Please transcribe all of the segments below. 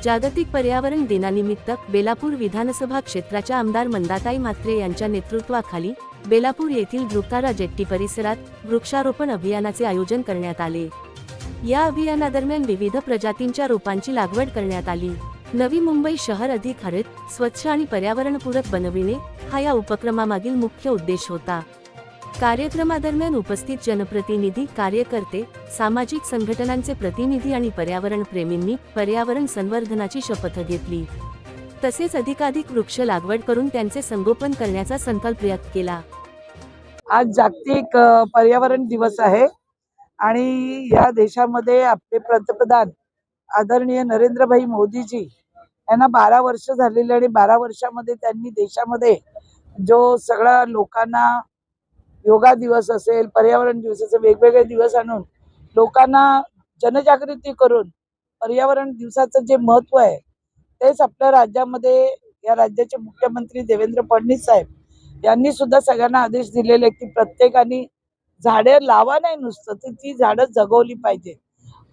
जागतिक पर्यावरण दिनानिमित्त बेलापूर विधानसभा क्षेत्राच्या आमदार मंदाताई म्हात्रे यांच्या नेतृत्वाखाली बेलापूर येथील दृक्तारा जेट्टी परिसरात वृक्षारोपण अभियानाचे आयोजन करण्यात आले। या अभियानादरम्यान विविध प्रजातींच्या रोपांची लागवड करण्यात आली। नवी मुंबई शहर अधिक हरित, स्वच्छ आणि पर्यावरणपूरक बनविणे हा या उपक्रमामागील मुख्य उद्देश होता। कार्यक्रमादरम्यान उपस्थित जनप्रतिनिधी, कार्यकर्ते, सामाजिक संघटनांचे प्रतिनिधी आणि पर्यावरण प्रेमींनी पर्यावरण संवर्धनाची शपथ घेतली। तसेच अधिकाधिक वृक्ष लागवड करून त्यांचे संगोपन करण्याचा संकल्प व्यक्त केला। आज जागतिक पर्यावरण दिवस आहे आणि या देशामध्ये आपले पंतप्रधान आदरणीय नरेंद्रभाई मोदीजी यांना 12 वर्ष झालेले आणि 12 वर्षामध्ये त्यांनी देशामध्ये जो सगळा लोकांना योगा दिवस असेल, पर्यावरण दिवस असेल, वेगवेगळे दिवस आणून लोकांना जनजागृती करून पर्यावरण दिवसाचं जे महत्त्व आहे तेच आपल्या राज्यामध्ये या राज्याचे मुख्यमंत्री देवेंद्र फडणवीस साहेब यांनी सुद्धा सगळ्यांना आदेश दिलेले की प्रत्येकाने झाडे लावा, नाही नुसतं तर ती झाडं जगवली पाहिजे।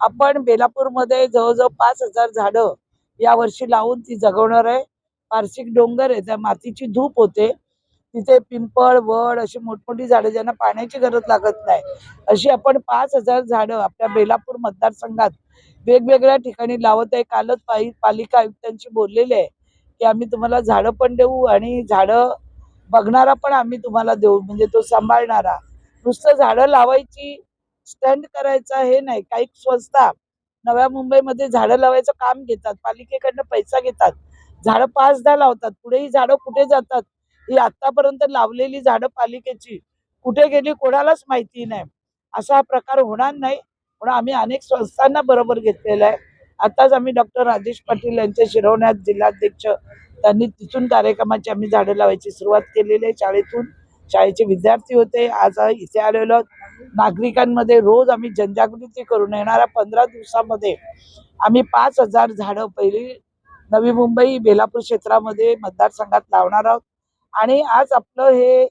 आपण बेलापूरमध्ये जवळजवळ 5000 झाडं यावर्षी लावून ती जगवणार आहे। पारसिक डोंगर आहे, त्या मातीची धूप होते, तिथे पिंपळ, वड अशी मोठमोठी झाडं ज्यांना पाण्याची गरज लागत नाही अशी आपण 5000 झाडं आपल्या बेलापूर मतदारसंघात वेगवेगळ्या ठिकाणी लावत आहे। कालच पालिका आयुक्तांशी बोललेले आहे की आम्ही तुम्हाला झाडं पण देऊ आणि झाडं बघणारा पण आम्ही तुम्हाला देऊ, म्हणजे तो सांभाळणारा। नुसतं झाडं लावायची, स्टँड करायचा हे नाही। काही संस्था नव्या मुंबईमध्ये झाडं लावायचं काम घेतात, पालिकेकडनं पैसा घेतात, झाडं 5-10 लावतात, पुढे ही झाडं कुठे जातात ही आतापर्यंत लावलेली झाडं पालिकेची कुठे गेली कोणालाच माहिती नाही। असा हा प्रकार होणार नाही म्हणून आम्ही अनेक संस्थांना बरोबर घेतलेला आहे। आताच आम्ही डॉक्टर राजेश पाटील यांच्या शिरवण्यात जिल्हाध्यक्ष त्यांनी तिथून कार्यक्रमाची आम्ही झाडं लावायची सुरुवात केलेली आहे। शाळेतून शाळेचे विद्यार्थी होते, आज इथे आलेलो नागरिकांमध्ये रोज आम्ही जनजागृती करून येणाऱ्या 15 दिवसामध्ये आम्ही 5000 झाडं पहिली नवी मुंबई बेलापूर क्षेत्रामध्ये मतदारसंघात लावणार आहोत। आणि आज आपलं हे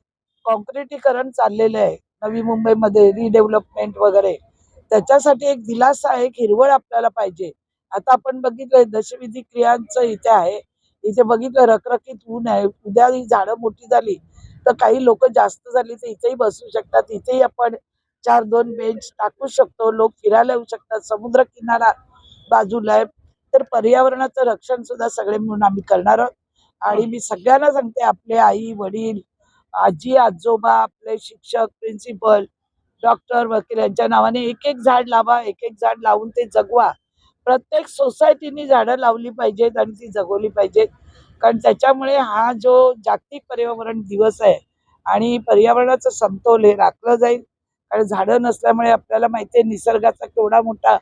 कॉन्क्रिटीकरण चाललेलं आहे नवी मुंबईमध्ये, रिडेव्हलपमेंट वगैरे, त्याच्यासाठी एक दिलासा आहे, एक हिरवळ आपल्याला पाहिजे। आता आपण बघितलंय दशविधी क्रियांचं इथे आहे, इथे बघितलं रखरखीत ऊन आहे, उद्या ही झाडं मोठी झाली तर काही लोक जास्त झाली तर इथेही बसू शकतात, इथेही आपण 4-2 बेंच टाकू शकतो, लोक फिरायला येऊ शकतात, समुद्र किनारा बाजूला आहे। तर पर्यावरणाचं रक्षण सुद्धा सगळे मिळून आम्ही करणार आहोत। आणि मी सगळ्यांना सांगते, आपले आई वडील, आजी आजोबा, आपले शिक्षक, प्रिन्सिपल, डॉक्टर, वकील यांच्या नावाने एक झाड लावा, एक झाड लावून ते जगवा। प्रत्येक सोसायटीनी झाडं लावली पाहिजेत आणि ती जगवली पाहिजेत, कारण त्याच्यामुळे हा जो जागतिक पर्यावरण दिवस आहे आणि पर्यावरणाचं समतोल हे राखलं जाईल। कारण झाडं नसल्यामुळे आपल्याला माहिती आहे निसर्गाचा केवढा मोठा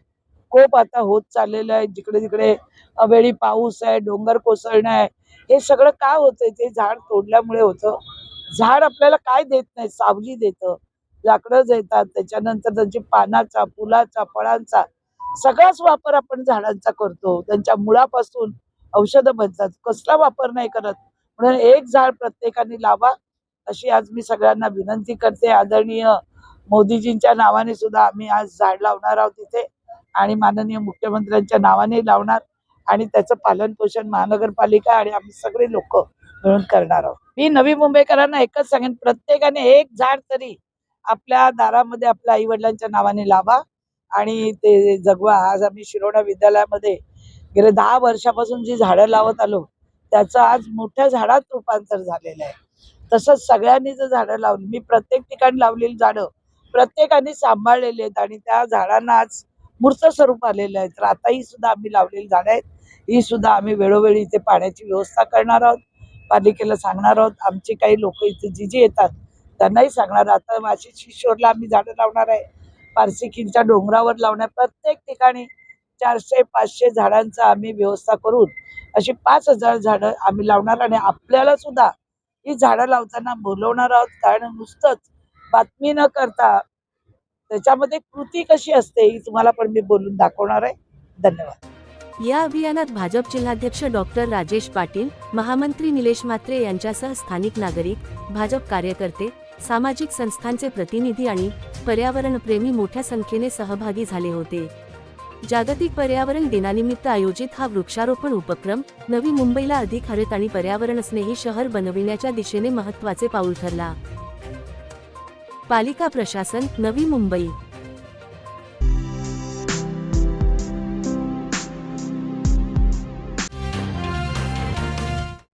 कोप आता होत चाललेला आहे। जिकडे तिकडे अवेळी पाऊस आहे, डोंगर कोसळणं आहे, हे सगळं का होतंय ते झाड तोडल्यामुळे होतं। झाड आपल्याला काय देत नाही, सावली देतं, लाकडं देतात, त्याच्यानंतर त्यांची पानाचा, फुलाचा, फळांचा सगळाच वापर आपण झाडांचा करतो, त्यांच्या मुळापासून औषधं बनतात, कसला वापर नाही करत। म्हणून एक झाड प्रत्येकाने लावा अशी आज मी सगळ्यांना विनंती करते। आदरणीय मोदीजींच्या नावाने सुद्धा आम्ही आज झाड लावणार आहोत तिथे आणि माननीय मुख्यमंत्र्यांच्या नावाने लावणार आणि त्याचं पालन पोषण महानगरपालिका आणि आम्ही सगळे लोक मिळून करणार आहोत। मी नवी मुंबईकरांना एकच सांगेन, प्रत्येकाने एक झाड तरी आपल्या दारामध्ये आपल्या आई वडिलांच्या नावाने लावा आणि ते जगवा। आज आम्ही शिरोडा विद्यालयामध्ये गेले 10 वर्षापासून जी झाडं लावत आलो त्याचं आज मोठ्या झाडात रूपांतर झालेलं आहे। तसंच सगळ्यांनी जर झाडं लावली, मी प्रत्येक ठिकाणी लावलेली झाडं प्रत्येकाने सांभाळलेली आहेत आणि त्या झाडांना आज मूर्त स्वरूप आलेलं आहे। तर आता ही सुद्धा आम्ही लावलेली झाडं आहेत, ही सुद्धा आम्ही वेळोवेळी इथे पाण्याची व्यवस्था करणार आहोत, पालिकेला सांगणार आहोत। आमची काही लोक इथे जी येतात त्यांनाही सांगणार। आता वाशी शिशोरला आम्ही झाडं लावणार आहे, पारसिकींच्या डोंगरावर लावणार, प्रत्येक ठिकाणी 400-500 झाडांचं आम्ही व्यवस्था करून अशी 5000 झाडं आम्ही लावणार आणि आपल्याला सुद्धा ही झाडं लावताना बोलवणार आहोत। कारण नुसतंच बातमी न करता त्याच्यामध्ये कृती कशी असते ही तुम्हाला पण मी बोलून दाखवणार आहे। धन्यवाद। या अभियानात भाजप जिल्हाध्यक्ष डॉक्टर राजेश पाटील, महामंत्री निलेश म्हात्रे यांच्यासह स्थानिक नागरिक, भाजप कार्यकर्ते, सामाजिक संस्थांचे प्रतिनिधी आणि पर्यावरणप्रेमी मोठ्या संख्येने सहभागी झाले होते। जागतिक पर्यावरण दिनानिमित्त आयोजित हा वृक्षारोपण उपक्रम नवी मुंबईला अधिक हरित आणि पर्यावरणस्नेही शहर बनविण्याच्या दिशेने महत्त्वाचे पाऊल ठरला. पालिका प्रशासन, नवी मुंबई.